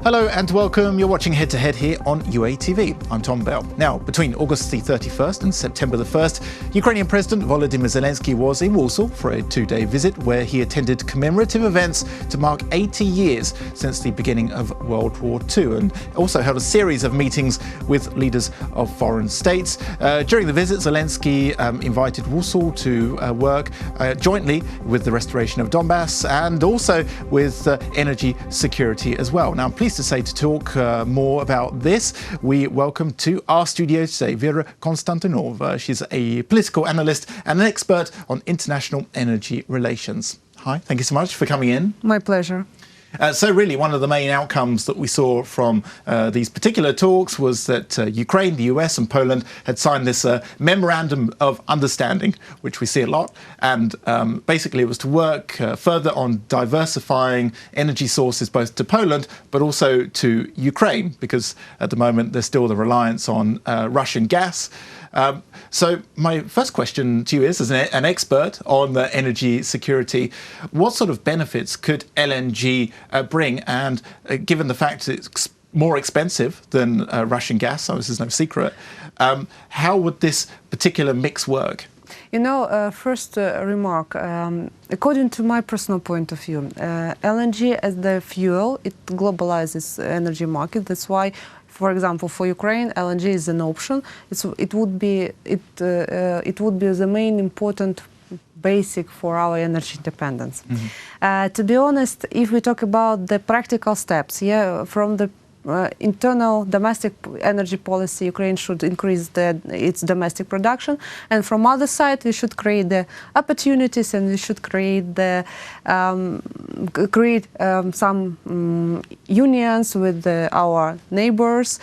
Hello and welcome. You're watching Head to Head here on UATV. I'm Tom Bell. Now, between August the 31st and September the 1st, Ukrainian President Volodymyr Zelensky was in Warsaw for a two-day visit where he attended commemorative events to mark 80 years since the beginning of World War II, and also held a series of meetings with leaders of foreign states. During the visit, Zelensky invited Warsaw to work jointly with the restoration of Donbas and also with energy security as well. Now, I'm pleased to say to talk more about this, we welcome to our studio today Vira Konstantynova. She's a political analyst and an expert on international energy relations. Hi, thank you so much for coming in. My pleasure. So really, one of the main outcomes that we saw from these particular talks was that Ukraine, the US and Poland had signed this memorandum of understanding, which we see a lot. And basically it was to work further on diversifying energy sources both to Poland, but also to Ukraine, because at the moment there's still the reliance on Russian gas. So my first question to you is, as an expert on the energy security, what sort of benefits could LNG bring? And given the fact that it's more expensive than Russian gas, so this is no secret, how would this particular mix work? You know, first remark, according to my personal point of view, LNG as the fuel, it globalizes energy market. That's why, for example, for Ukraine, LNG is an option. It would be the main important basic for our energy independence. Mm-hmm. To be honest, if we talk about the practical steps, from the internal domestic energy policy, Ukraine should increase its domestic production, and from other side, we should create the opportunities, and we should create some unions with our neighbors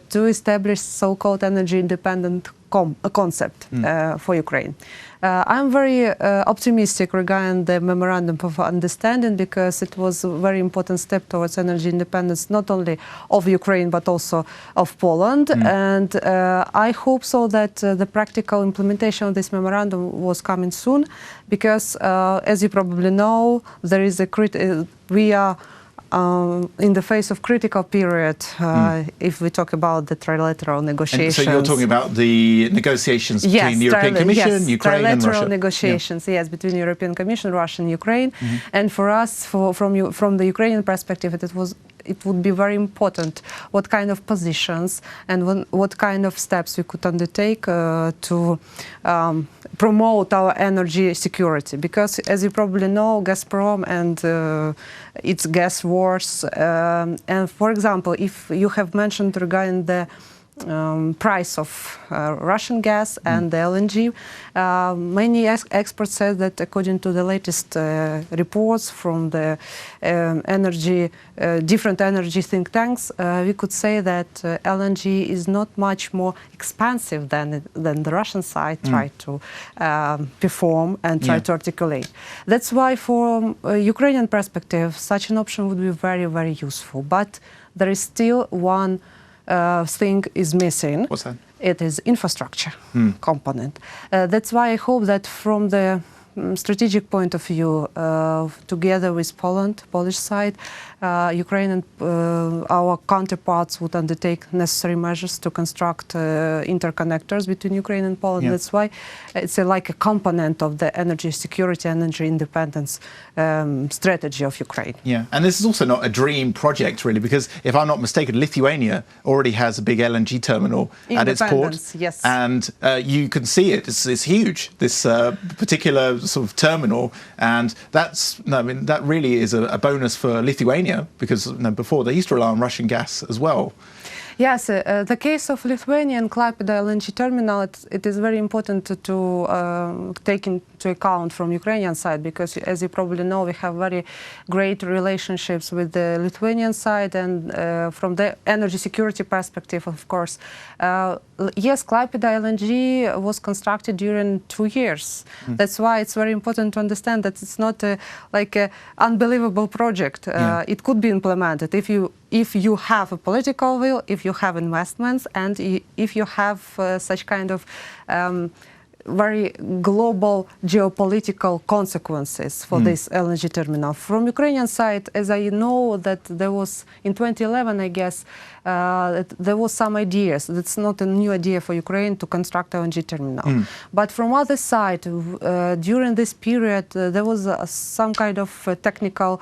to establish so-called energy independent concept for Ukraine. I'm very optimistic regarding the Memorandum of Understanding, because it was a very important step towards energy independence, not only of Ukraine, but also of Poland. And I hope so that the practical implementation of this memorandum was coming soon, because as you probably know, there is we are in the face of critical period, if we talk about the trilateral negotiations. And so you're talking about the negotiations between the European Commission, Ukraine and Russia? Trilateral negotiations, yes, between the European Commission, Russia and Ukraine. And for us, from the Ukrainian perspective, it would be very important what kind of positions and what kind of steps we could undertake to promote our energy security. Because, as you probably know, Gazprom and its gas wars, and for example, if you have mentioned regarding the price of Russian gas and the LNG, many experts said that according to the latest reports from the different energy think tanks, we could say that LNG is not much more expensive than the Russian side tried to perform and try to articulate. That's why, from a Ukrainian perspective, such an option would be very, very useful. But there is still one thing is missing. What's that? It is infrastructure component. That's why I hope that from the strategic point of view, together with Polish side, Ukraine and our counterparts would undertake necessary measures to construct interconnectors between Ukraine and Poland. That's why it's like a component of the energy security, energy independence strategy of Ukraine. Yeah, and this is also not a dream project, really, because if I'm not mistaken, Lithuania already has a big LNG terminal at its port. Yes. And you can see it. It's huge, this particular sort of terminal, and that really is a bonus for Lithuania, because before they used to rely on Russian gas as well. Yes, the case of Lithuania and Klaipėda LNG terminal, it is very important to take into account from Ukrainian side, because, as you probably know, we have very great relationships with the Lithuanian side, and from the energy security perspective, of course. Yes, Klaipėda LNG was constructed during 2 years. That's why it's very important to understand that it's not like an unbelievable project. It could be implemented if you have a political will, if you have investments, and if you have such kind of very global geopolitical consequences for this LNG terminal. From Ukrainian side, as I know that there was in 2011, I guess, there was some ideas. That's not a new idea for Ukraine to construct LNG terminal. But from other side, during this period, there was some kind of technical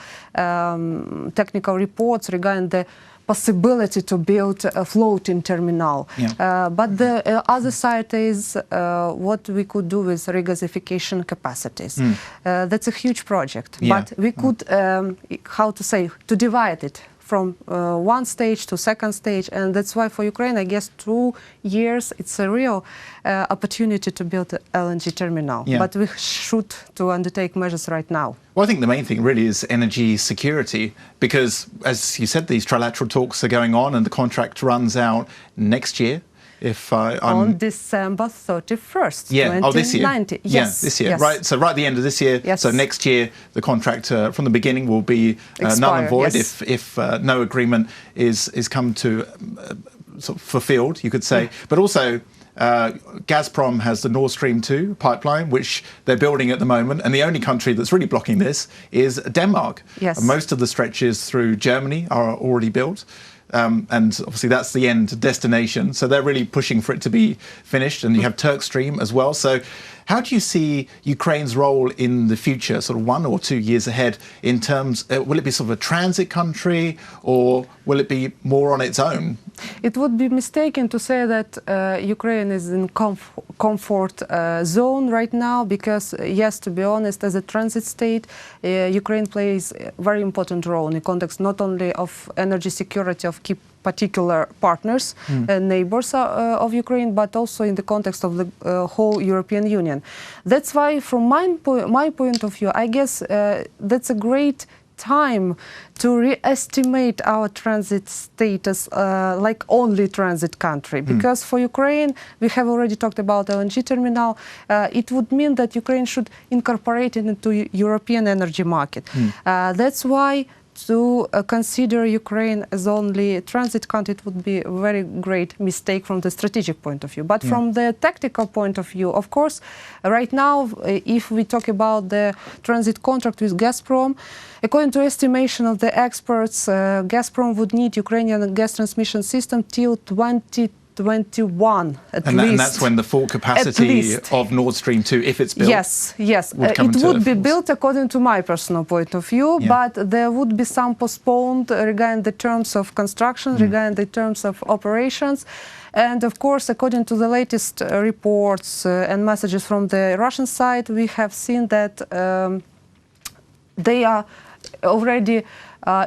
reports regarding the possibility to build a floating terminal. But the other side is what we could do with regasification capacities. That's a huge project, but we could, how to say, to divide it from one stage to second stage, and that's why for Ukraine, I guess 2 years, it's a real opportunity to build an LNG terminal. But we should to undertake measures right now. Well, I think the main thing really is energy security, because, as you said, these trilateral talks are going on and the contract runs out next year. On December 31st, 2019. This year. Yes, this year. Yes. Right. So right at the end of this year. Yes. So next year, the contract from the beginning will be null and void if no agreement is come to sort of fulfilled, you could say. But also, Gazprom has the Nord Stream 2 pipeline, which they're building at the moment, and the only country that's really blocking this is Denmark. Yes. Most of the stretches through Germany are already built. And obviously that's the end destination. So they're really pushing for it to be finished. And you have Turk Stream as well. So how do you see Ukraine's role in the future, sort of 1 or 2 years ahead, in terms, will it be sort of a transit country, or will it be more on its own? It would be mistaken to say that Ukraine is in comfort zone right now, because, yes, to be honest, as a transit state, Ukraine plays a very important role in the context not only of energy security of key particular partners and neighbors of Ukraine, but also in the context of the whole European Union. That's why, from my point of view, I guess that's a great time to re-estimate our transit status like only transit country, because for Ukraine, we have already talked about LNG terminal. It would mean that Ukraine should incorporate it into European energy market. That's why to consider Ukraine as only a transit country, it would be a very great mistake from the strategic point of view. But from the tactical point of view, of course, right now, if we talk about the transit contract with Gazprom, according to estimation of the experts, Gazprom would need Ukrainian gas transmission system till 2021 at least. And that's when the full capacity of Nord Stream 2, if it's built, yes. It would be built according to my personal point of view, but there would be some postponed regarding the terms of construction, regarding the terms of operations. And of course, according to the latest reports and messages from the Russian side, we have seen that they are already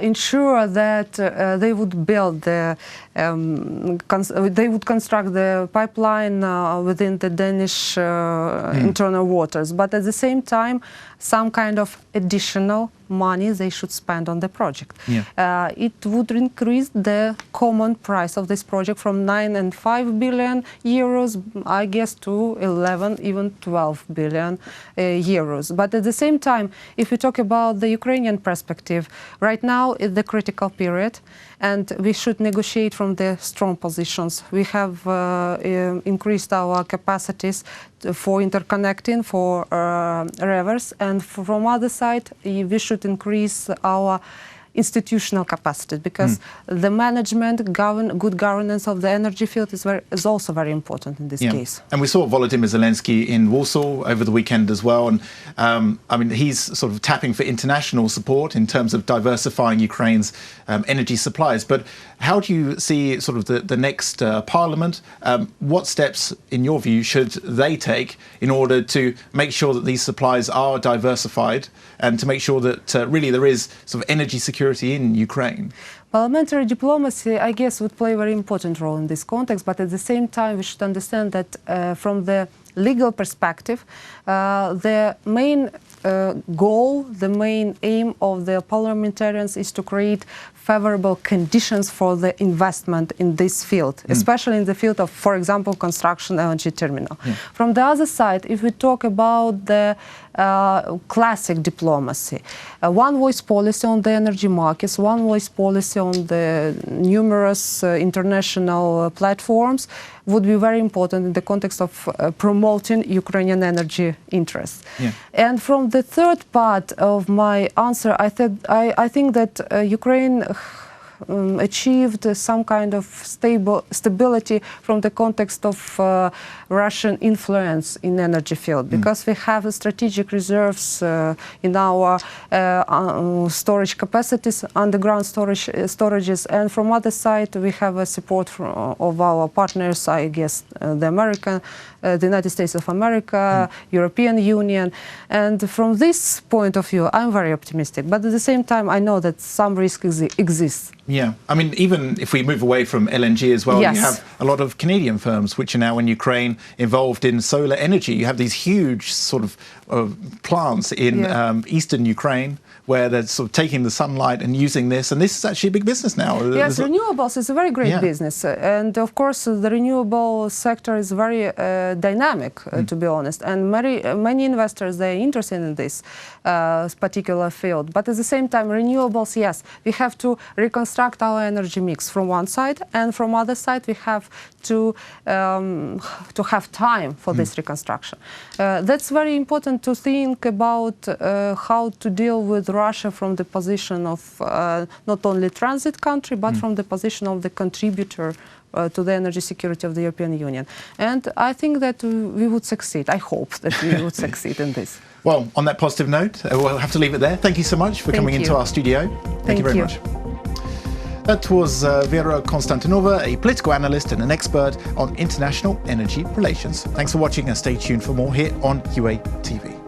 ensure that they would build the, they would construct the pipeline within the Danish internal waters. But at the same time, some kind of additional money they should spend on the project. It would increase the common price of this project from 9.5 billion euros, I guess, to 11, even 12 billion euros. But at the same time, if we talk about the Ukrainian perspective, right now is the critical period, and we should negotiate from the strong positions. We have increased our capacities for interconnecting, for rivers, and from other side, we should increase our institutional capacity, because the management, good governance of the energy field is also very important in this case. And we saw Volodymyr Zelensky in Warsaw over the weekend as well. And I mean, he's sort of tapping for international support in terms of diversifying Ukraine's energy supplies. But how do you see sort of the next parliament? What steps, in your view, should they take in order to make sure that these supplies are diversified and to make sure that really there is sort of energy security in Ukraine? Parliamentary diplomacy, I guess, would play a very important role in this context, but at the same time, we should understand that from the legal perspective, the main goal, the main aim of the parliamentarians is to create favorable conditions for the investment in this field, especially in the field of, for example, construction LNG terminal. From the other side, if we talk about the classic diplomacy. One voice policy on the energy markets, one voice policy on the numerous international platforms would be very important in the context of promoting Ukrainian energy interests. Yeah. And from the third part of my answer, I think that Ukraine achieved some kind of stability from the context of Russian influence in energy field, because we have strategic reserves in our storage capacities, underground storages, and from other side we have a support of our partners, I guess the United States of America, European Union, and from this point of view I'm very optimistic, but at the same time I know that some risk exists. Yeah, I mean, even if we move away from LNG as well, Yes. you have a lot of Canadian firms which are now in Ukraine involved in solar energy. You have these huge sort of plants in eastern Ukraine where they're sort of taking the sunlight and using this, and this is actually a big business now. Yes, renewables is a very great business, and of course the renewable sector is very dynamic, to be honest, and many investors, they're interested in this particular field. But at the same time, renewables, yes, we have to reconstruct our energy mix from one side, and from other side we have to have time for this reconstruction. That's very important to think about how to deal with Russia from the position of not only transit country, but from the position of the contributor to the energy security of the European Union. And I think that we would succeed. I hope that we would succeed in this. Well, on that positive note, we'll have to leave it there. Thank you so much for coming into our studio. Thank you very much. That was Vira Konstantynova, a political analyst and an expert on international energy relations. Thanks for watching and stay tuned for more here on UATV.